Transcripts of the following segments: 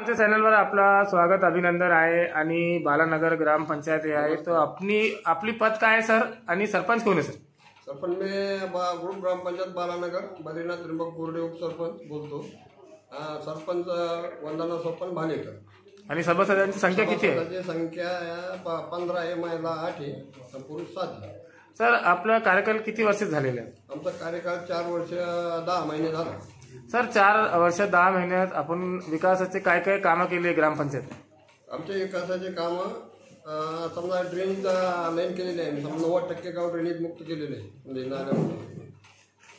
आमच्या चॅनलवर आपला स्वागत अभिनंदन आहे आणि बालानगर ग्रामपंचायत आहे. तो आपली पद काय आहे सर आणि सरपंच कोण आहे सर? सरपंच मी ग्रुप ग्रामपंचायत बालानगर बद्रीनाथ त्र्यंबक बोर्डे उपसरपंच बोलतो. सरपंच वंदना सोपन भालेकर. आणि सभासदांची संख्या किती आहे? सभासदांची संख्या 15 आहे, महिला 8 आहे, पुरुष 7 आहे. सर आपला कार्यकाल किती वर्ष झालेले आहे? आमचा कार्यकाल 4 वर्ष 10 महिने झाला. सर 4 वर्ष 10 महिन्यात आपण विकासाचे काय काय कामं केली ग्रामपंचायत? आमच्या विकासाचे कामं समजा ड्रेनेजचा लाईन केलेली आहे. समजा 90% गाव ड्रेनेज मुक्त केलेले आहे. म्हणजे नाल्यामध्ये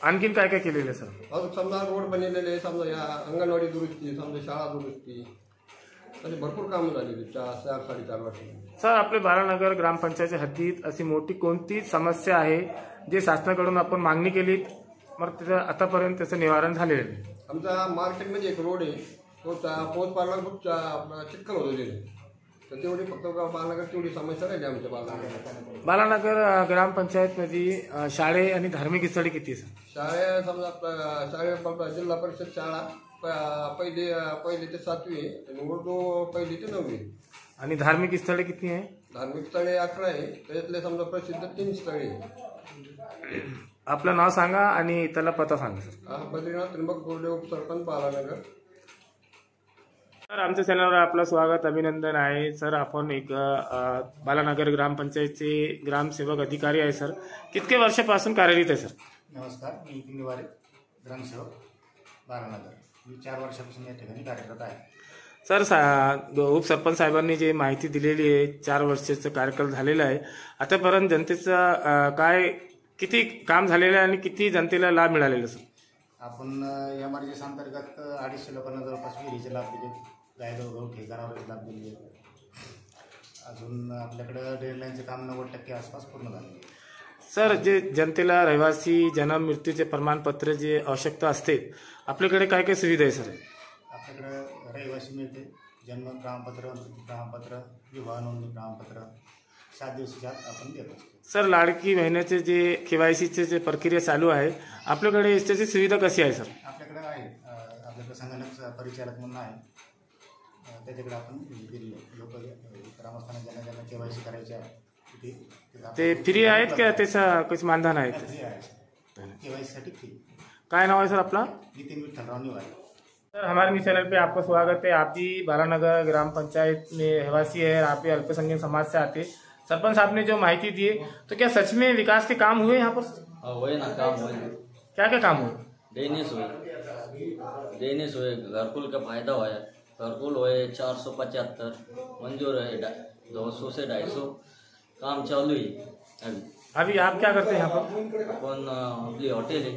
आणखीन काय काय केलेलं आहे सर? अजून समजा रोड बनलेले आहे. समजा या अंगणवाडी दुरुस्ती, समजा शाळा दुरुस्ती, अशी भरपूर कामं झालेली 4-4.5 वर्ष. सर आपले बालानगर ग्रामपंचायतच्या हद्दीत अशी मोठी कोणती समस्या आहे जे शासनाकडून आपण मागणी केली मग त्याचं आतापर्यंत त्याचं निवारण झालेलं आहे? आमचा मार्केटमध्ये एक रोड आहे, तो पोस्ट पाडला खूप चिखल होतो तिथे. तर तेवढी फक्त बालानगर तेवढी समस्या राहिली आमच्या बालानगर ग्रामपंचायतमध्ये शाळे आणि धार्मिक स्थळे किती आहे? शाळे समजा शाळे जिल्हा परिषद शाळा पहिली ते 7वी आणि उर्दू 1ली ते 9वी. आणि धार्मिक स्थळे किती आहे? धार्मिक स्थळे 11 आहे. त्याच्यातले समजा प्रसिद्ध 3 स्थळे. आपलं नाव सांगा आणि त्याला पत्ता सांगा सर. बद्रीनाथ त्र्यंबक बोर्डे उपसरपंच बालानगर. सर आमच्या चॅनलवर आपलं स्वागत अभिनंदन आहे. सर आपण एक बालानगर ग्रामपंचायतचे ग्रामसेवक अधिकारी आहे. सर कितके वर्षापासून कार्यरत आहे सर? नमस्कार, मी निवारे ग्रामसेवक बालानगर. मी 4 वर्षापासून या ठिकाणी कार्यरत आहे. सर उपसरपंच साहेबांनी जी माहिती दिलेली आहे 4 वर्षाचं कार्यकाल झालेलं आहे. आतापर्यंत जनतेचं काय किती काम झालेलं आहे आणि किती जनतेला लाभ मिळालेला सर? आपण एमआरजीएस अंतर्गत 250 लोकांना जवळपास विहिरीचे लाभ दिले, गायदोगाव ठेकाणावरचे लाभ दिले. अजून आपल्याकडं ड्रेन लाईनचे काम 90% आसपास पूर्ण झाले. सर जे जनतेला रहिवासी जन्म मृत्यूचे प्रमाणपत्र जे आवश्यकता असते आपल्याकडे काय काय सुविधा आहे सर? आपल्याकडं रहिवासी मिळते, जन्म प्रमाणपत्र, विवाह नोंदणी प्रमाणपत्र 7 दिवसाच्या आत आपण देत असतो. सर लाडकी बहिणीचे जे KYCचे जे प्रक्रिया चालू आहे आपल्याकडे त्याची सुविधा कशी आहे सर? आपल्याकडे आहे, आपल्याकडे संगणक परिचालक म्हणून आहे, त्याच्याकडे आपण दिले. लोक ग्रामस्थांना ज्यांना KYC करायचे आहे ते फ्री आहेत का त्याचा कुछ मानधन आहे? KYC साठी फ्री. काय नाव है सर अपना? नितिन विठ्ठलराव निवारे. सर हमारे चैनल पे आपका स्वागत है. आप भी बालानगर ग्राम पंचायत में रहवासी है, आप भी अल्पसंख्यक समाज से आते. सरपंच साहब ने जो माहिती दी है तो क्या सच में विकास के काम हुए यहाँ पर? हुए ना, काम हुए. क्या क्या काम हुए? ड्रेनेज हुए, घरकुल का फायदा हुआ है. घरकुल हुए 475 मंजूर है, 200 से 250 काम चालू है. अभी आप क्या करते हैं यहाँ पर? अपन आपली हॉटेल आहे.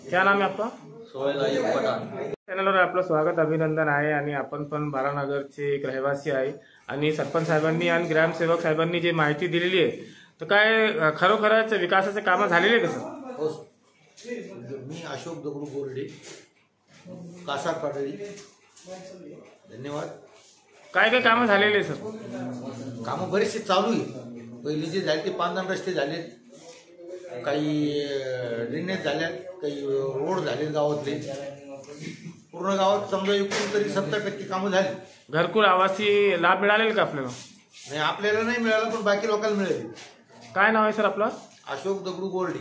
क्या नाम है आपका? सोहेल अय्यूब पठाण. चॅनलवर आपलं स्वागत अभिनंदन आहे आणि आपण पण बालानगरचे एक रहिवासी आहे आणि सरपंच साहेबांनी आणि ग्रामसेवक साहेबांनी जी माहिती दिलेली आहे तर काय खरोखरच विकासाचे कामं झालेले का सर? हो. मी अशोक दगडू गोरडे, कासार पाडळी. धन्यवाद. काय काय कामं झालेले सर? कामं बरेचसे चालू आहे. पहिले जे झाले ते पांदण रस्ते झाले, काही ड्रेनेज झाल्यात, काही रोड झाले गावातले. पूर्ण गावात समजा एकूण तरी 70% कामं झाली. घरकुल आवासी लाभ मिळालेला का आपल्याला? नाही, आपल्याला नाही मिळालं पण बाकी लोकांना मिळाले. काय नाव आहे सर आपलं? अशोक दगडू गोरडे.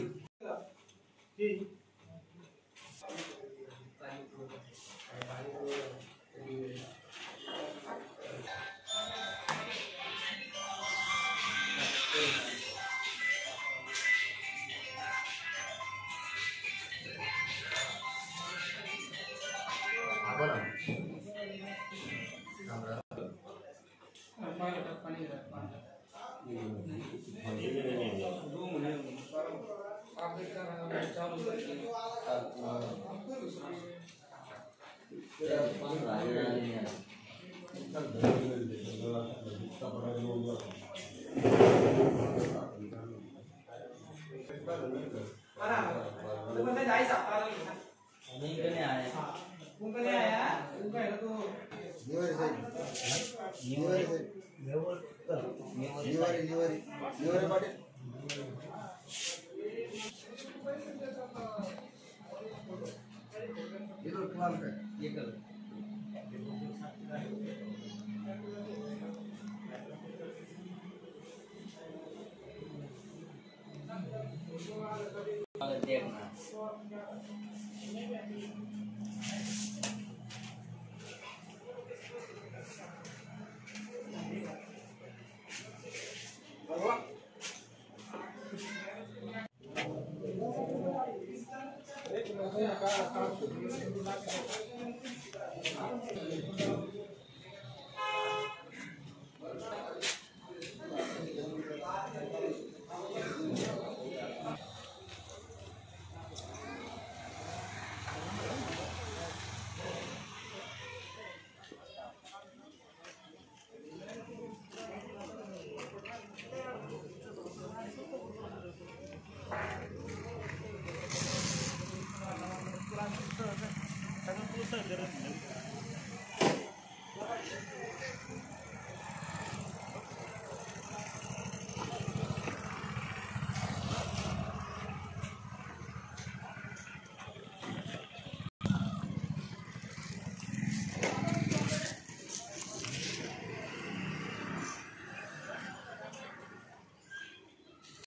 निवारे पाटील.